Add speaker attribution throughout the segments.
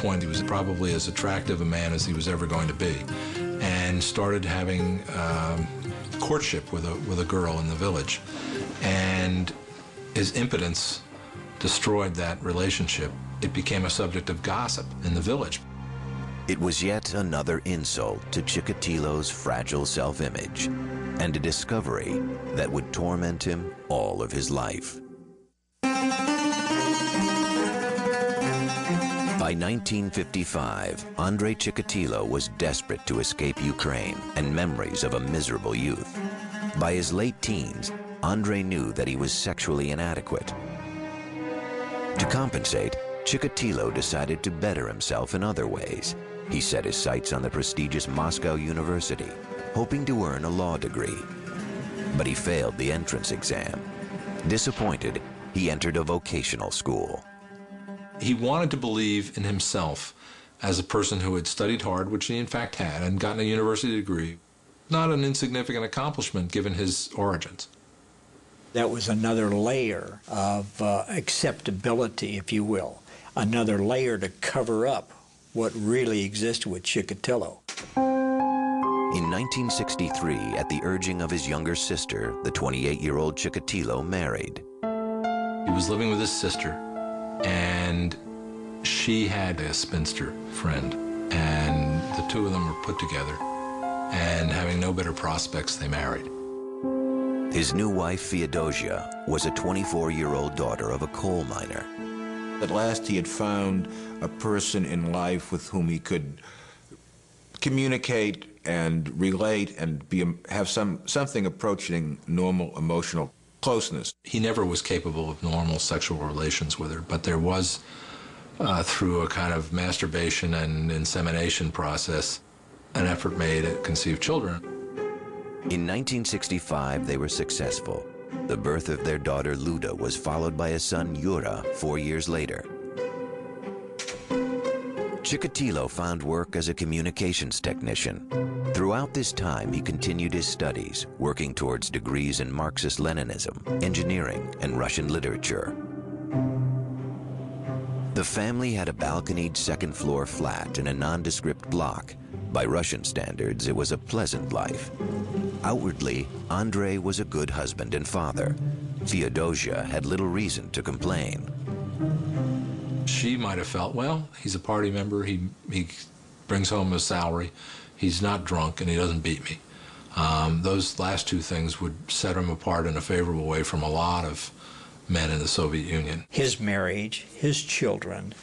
Speaker 1: point, he was probably as attractive a man as he was ever going to be, and started having courtship with a girl in the village. And his impotence destroyed that relationship. It became a subject of gossip in the village.
Speaker 2: It was yet another insult to Chikatilo's fragile self-image, and a discovery that would torment him all of his life. By 1955, Andrei Chikatilo was desperate to escape Ukraine and memories of a miserable youth. By his late teens, Andrei knew that he was sexually inadequate. To compensate, Chikatilo decided to better himself in other ways. He set his sights on the prestigious Moscow University, hoping to earn a law degree. But he failed the entrance exam. Disappointed, he entered a vocational school.
Speaker 1: He wanted to believe in himself as a person who had studied hard, which he in fact had, and gotten a university degree. Not an insignificant accomplishment given his origins.
Speaker 3: That was another layer of acceptability, if you will, another layer to cover up what really existed with Chikatilo.
Speaker 2: In 1963, at the urging of his younger sister, the 28-year-old Chikatilo married.
Speaker 1: He was living with his sister, and she had a spinster friend, and the two of them were put together, and having no better prospects, they married.
Speaker 2: His new wife, Feodosia, was a 24-year-old daughter of a coal miner.
Speaker 4: At last he had found a person in life with whom he could communicate and relate and have something approaching normal emotional closeness.
Speaker 1: He never was capable of normal sexual relations with her, but there was, through a kind of masturbation and insemination process, an effort made to conceive children.
Speaker 2: In 1965, they were successful. The birth of their daughter, Luda, was followed by a son, Yura, 4 years later. Chikatilo found work as a communications technician. Throughout this time, he continued his studies, working towards degrees in Marxist-Leninism, engineering, and Russian literature. The family had a balconied second-floor flat in a nondescript block. By Russian standards, it was a pleasant life. Outwardly, Andrei was a good husband and father. Feodosia had little reason to complain.
Speaker 1: She might have felt, well, he's a party member, he brings home a salary, he's not drunk, and he doesn't beat me. Those last two things would set him apart in a favorable way from a lot of men in the Soviet Union.
Speaker 3: His marriage, his children,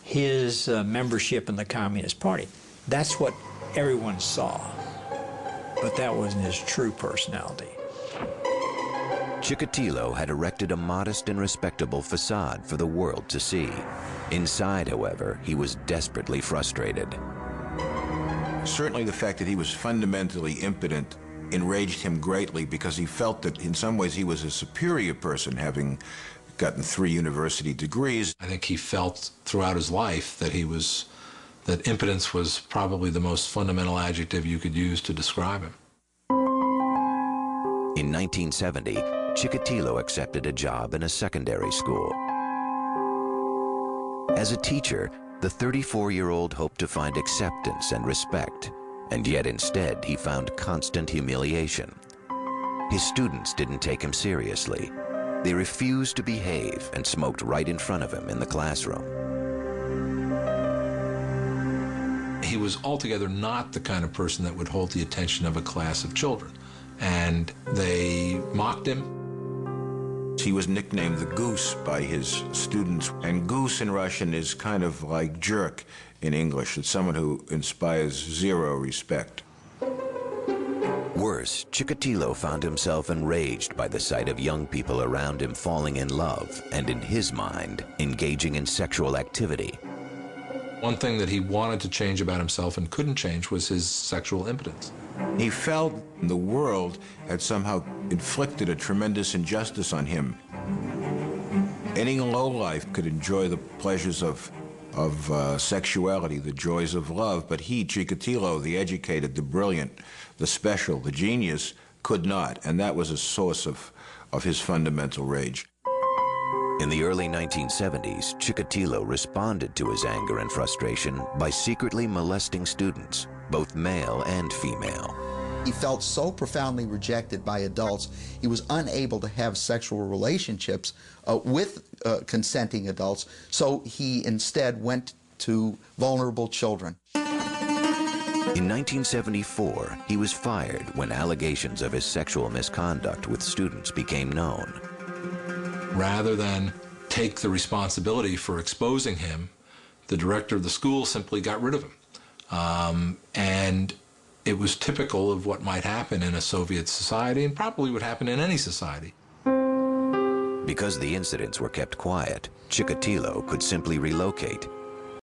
Speaker 3: his membership in the Communist Party, that's what everyone saw. But that wasn't his true personality.
Speaker 2: Chikatilo had erected a modest and respectable facade for the world to see. Inside, however, he was desperately frustrated.
Speaker 4: Certainly the fact that he was fundamentally impotent enraged him greatly, because he felt that in some ways he was a superior person, having gotten 3 university degrees.
Speaker 1: I think he felt throughout his life that that impotence was probably the most fundamental adjective you could use to describe him.
Speaker 2: In 1970, Chikatilo accepted a job in a secondary school. As a teacher, the 34-year-old hoped to find acceptance and respect, and yet instead he found constant humiliation. His students didn't take him seriously. They refused to behave and smoked right in front of him in the classroom.
Speaker 1: He was altogether not the kind of person that would hold the attention of a class of children, and they mocked him.
Speaker 4: He was nicknamed the Goose by his students, and goose in Russian is kind of like jerk in English. It's someone who inspires zero respect.
Speaker 2: Worse, Chikatilo found himself enraged by the sight of young people around him falling in love and, in his mind, engaging in sexual activity.
Speaker 1: One thing that he wanted to change about himself and couldn't change was his sexual impotence.
Speaker 4: He felt the world had somehow inflicted a tremendous injustice on him. Any lowlife could enjoy the pleasures of sexuality, the joys of love, but he, Chikatilo, the educated, the brilliant, the special, the genius, could not, and that was a source of his fundamental rage.
Speaker 2: In the early 1970s, Chikatilo responded to his anger and frustration by secretly molesting students, both male and female.
Speaker 5: He felt so profoundly rejected by adults, he was unable to have sexual relationships with consenting adults, so he instead went to vulnerable children.
Speaker 2: In 1974, he was fired when allegations of his sexual misconduct with students became known.
Speaker 1: Rather than take the responsibility for exposing him, the director of the school simply got rid of him. And it was typical of what might happen in a Soviet society, and probably would happen in any society.
Speaker 2: Because the incidents were kept quiet, Chikatilo could simply relocate,